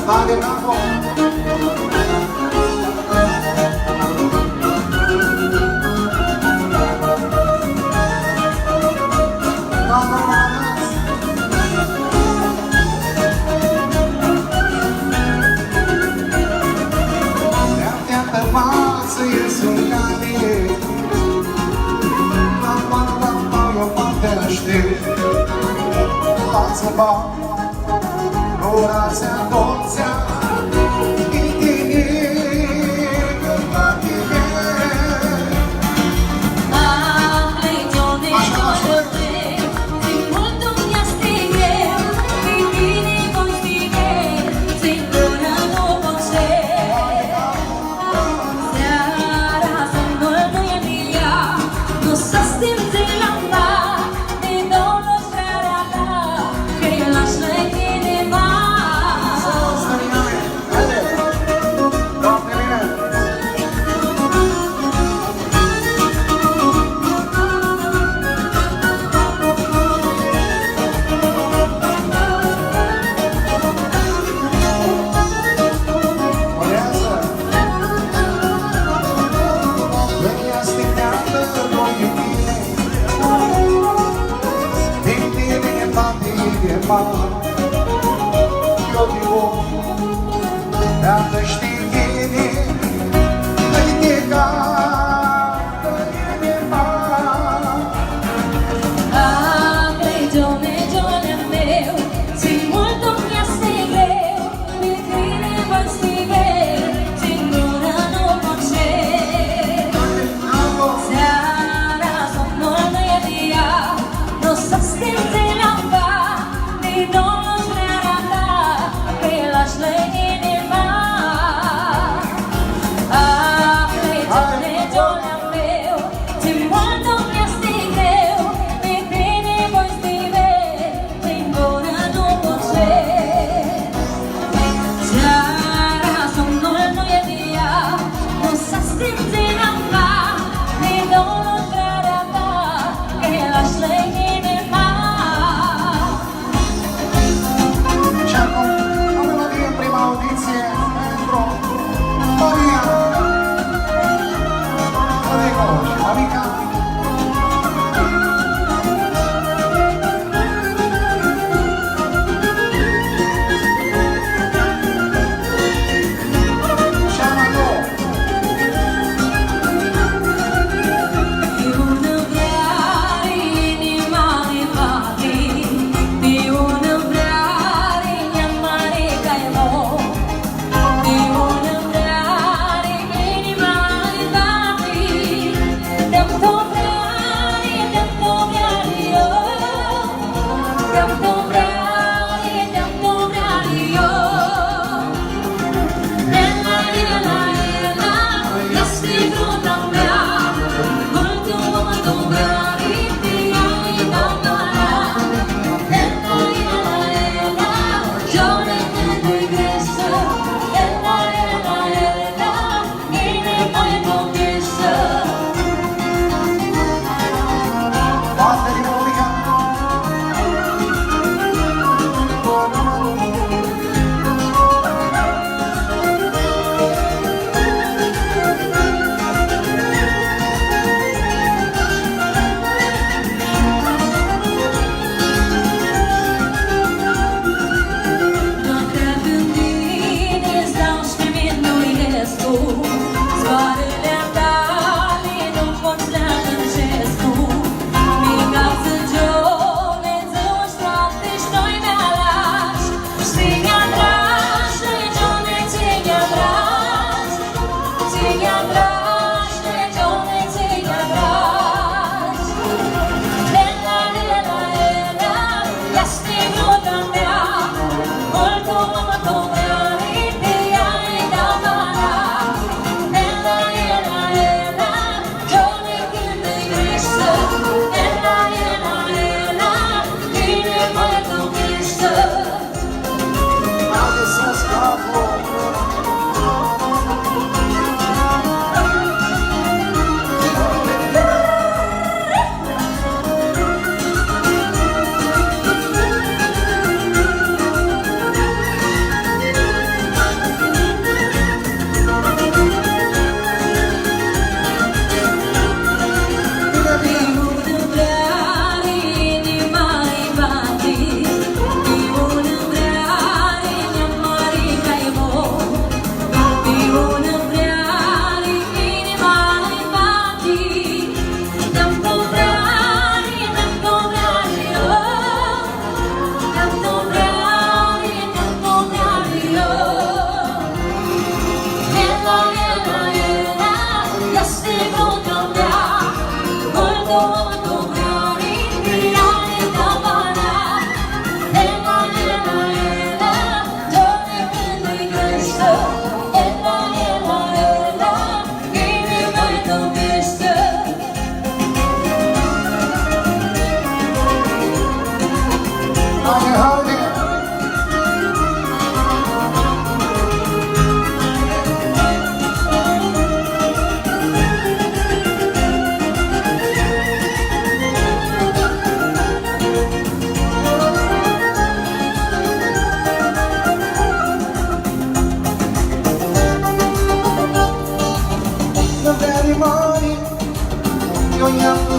Dale, bravo. Orația, toția,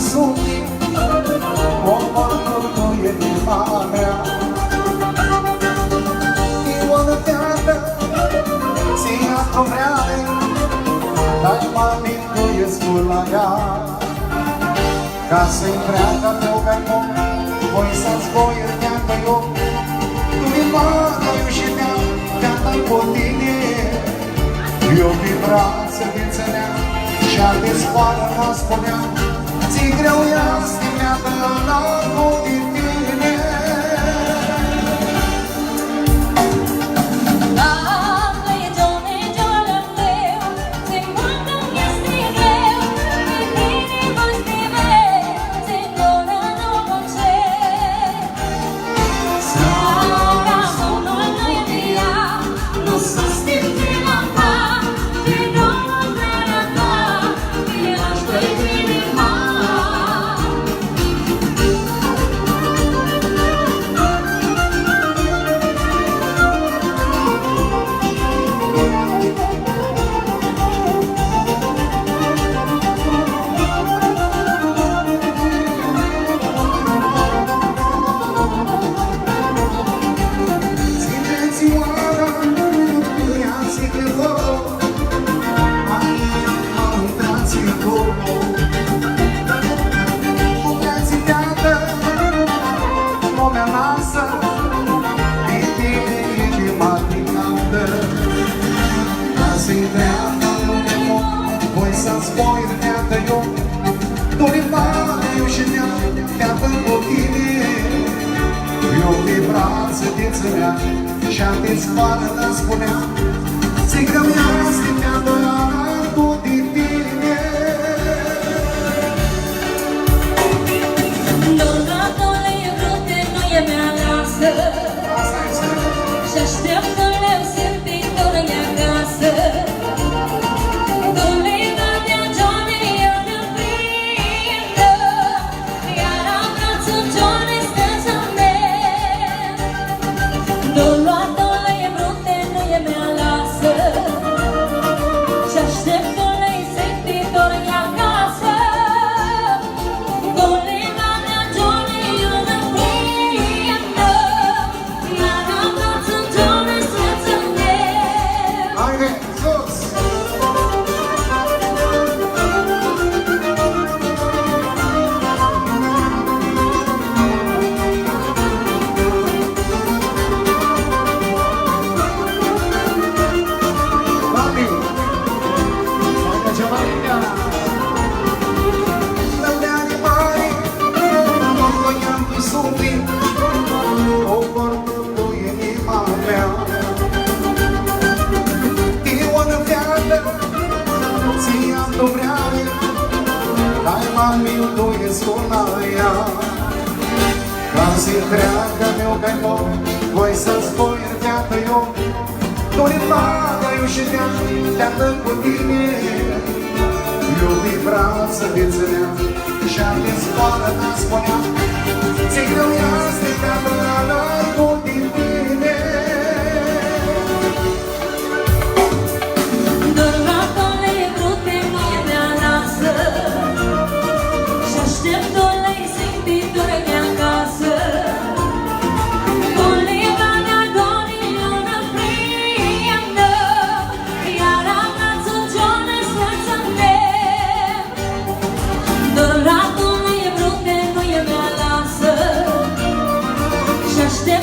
suflet, omorul nu e inima mea. Eu o fată, ți-a-o vreale, dar mă amintuiesc la ea. Ca să-i treacă meu garmon, voi să-ți voi ierteacă eu. Tu mi mână, eu și mea, te-am cu tine. Eu vibra să vițănea și-a desfoară mă spunea, ți-i greu ea stimeată largul din tine. Și-a desfoară, îmi spunea, ți-i greu ea stimeată largul din tine. Dornatul e brute, nu e mea lasă. Și așteaptă leu sentitor în acasă. Dolega de-a Johnny eu ne prindă, iar a brațul Johnny stă să merg. Dornatul e brute, nu e mea lasă. Și așteaptă leu sentitor în acasă. Dolega de-a Johnny eu ne prindă, iar a brațul Johnny stă să merg. Haide, sus! Mami, facă ceva linea! Dăm de animali, nu voiam cu suflet, o vorbă e inima mea. Eu o fată, ți-a-o vreale, dar mă amintuiesc la ea. Ca să-i treacă meu garmon, voi să-ți voi ierteacă eu. Dorința eu și te-a cu tine. Eu vibra să vițănea și-a desfoară îmi spunea, ți-i greu ea stimeată largul din tine. Dornatul e brute, nu e mea lasă. Și așteaptă-l-i sentitor în acasă. Dolega de-a Johnny eu ne prindă, iar a brațul Johnny stă să merg. Dornatul e brute, nu e mea lasă. Și așteaptă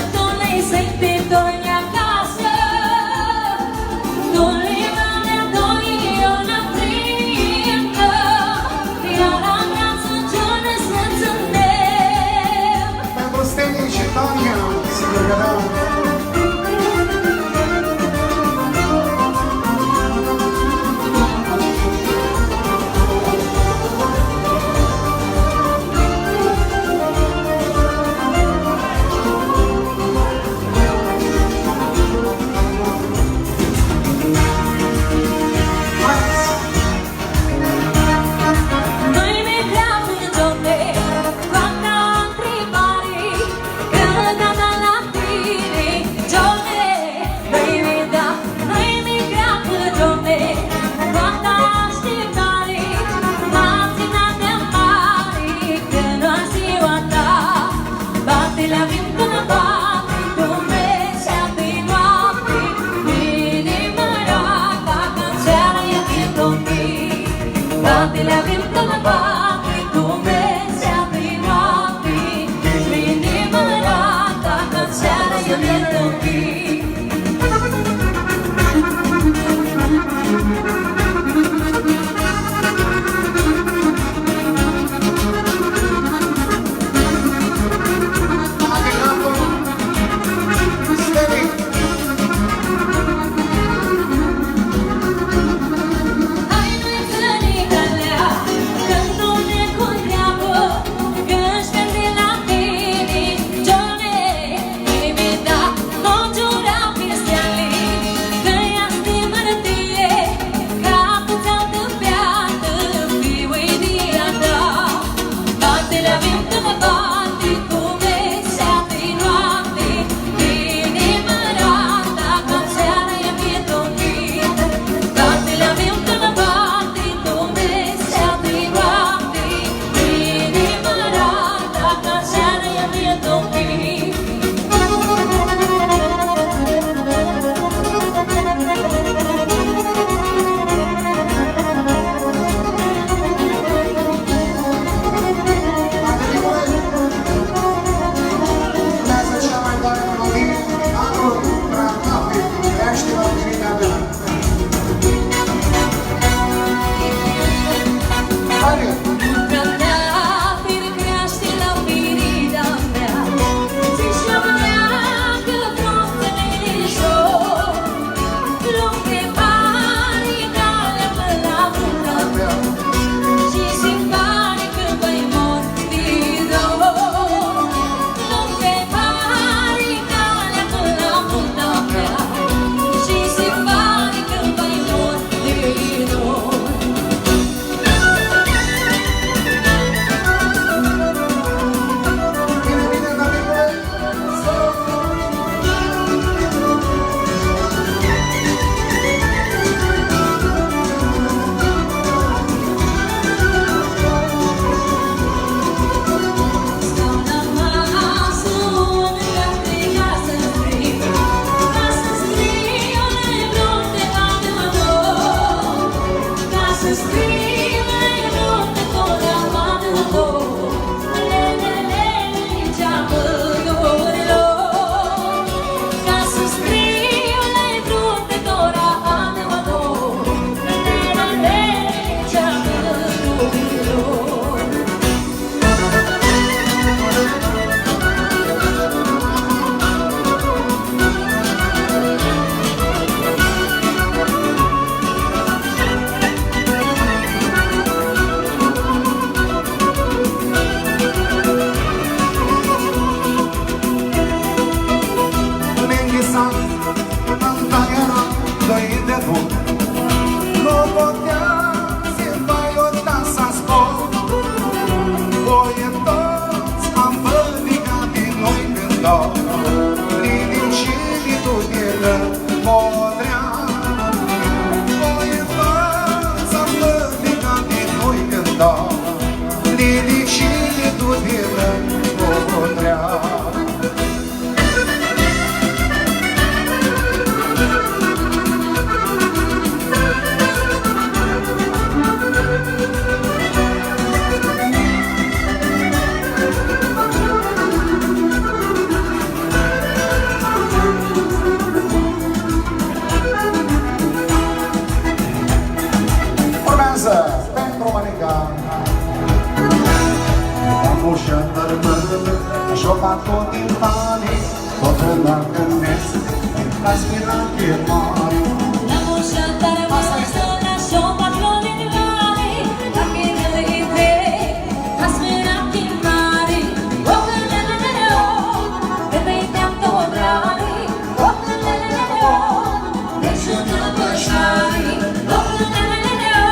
umbră modrea. Voi în fața mărica din noi cânta, liniștit tu vină cobotrea. Pentru Monica am ușă tărmână și-o fac tot din banii, tot la gândesc la spirache mari. Am ușă tărmână și-o fac tot din banii, la gândesc la spirache mari. O gândele-le-o, de pe-i-team două brani. O gândele-le-o, de și-o pășari. O gândele-le-o,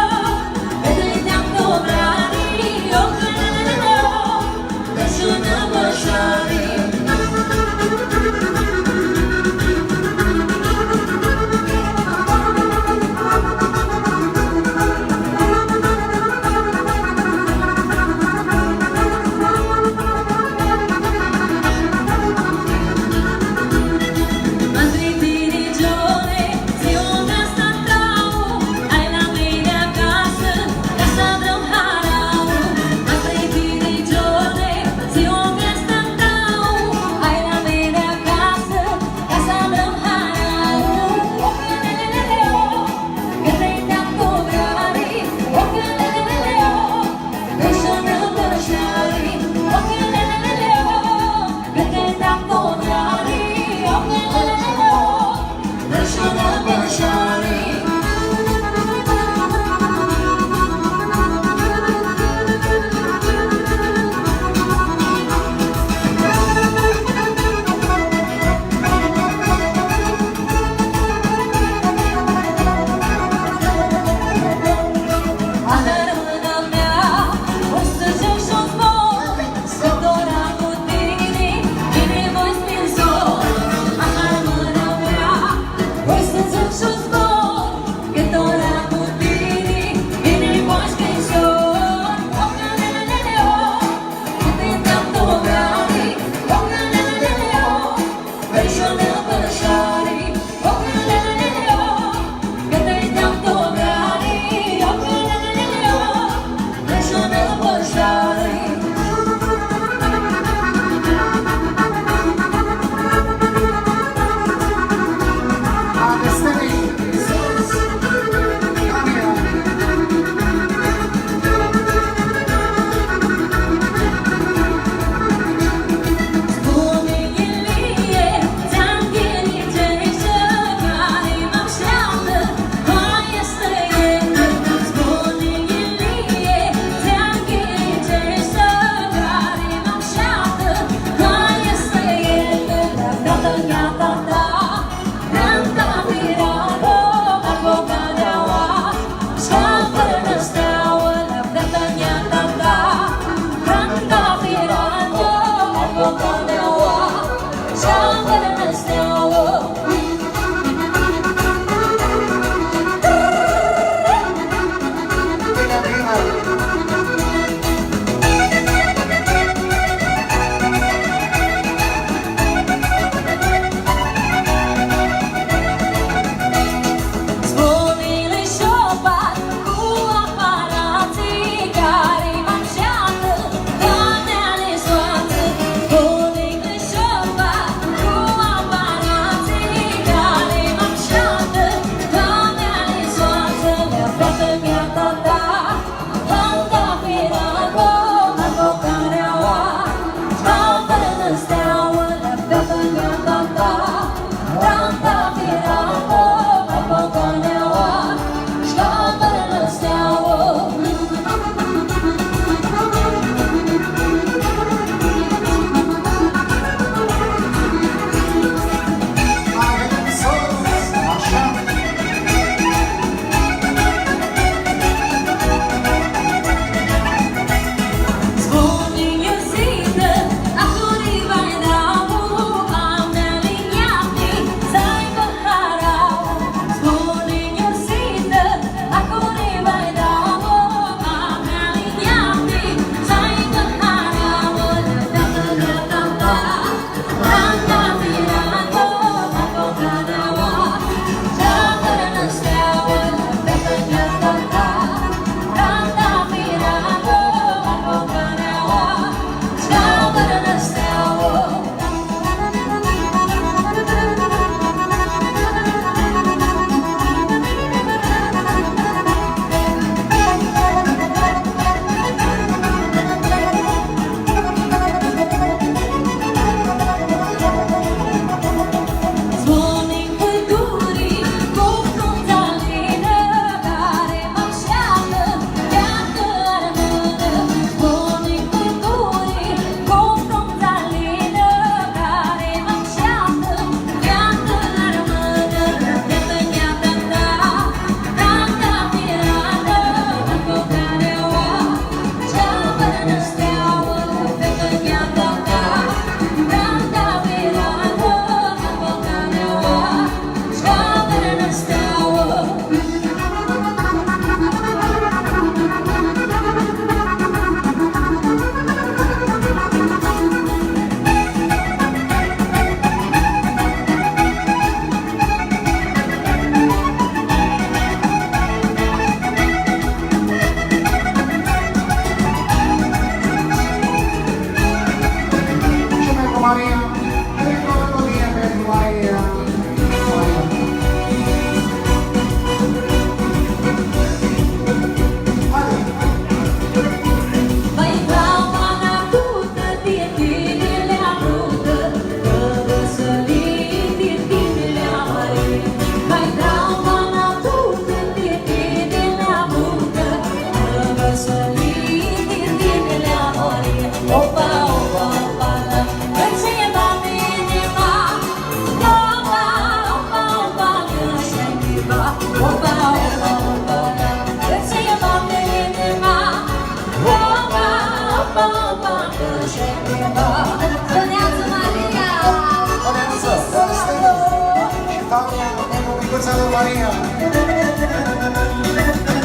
Tania, Nenu, Micuța lui Maria.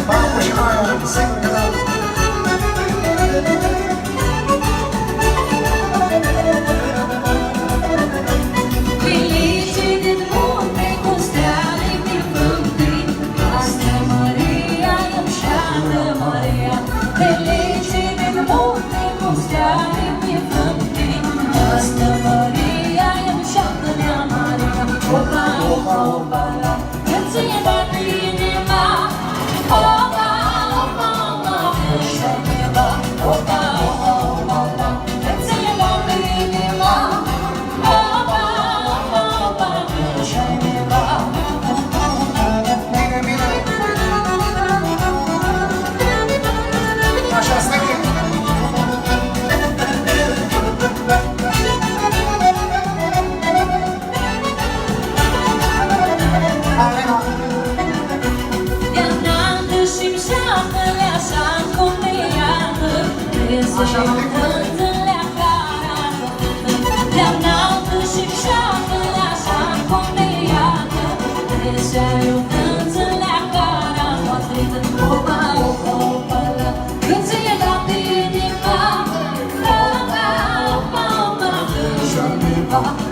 Papu și Aia, singură. Oh,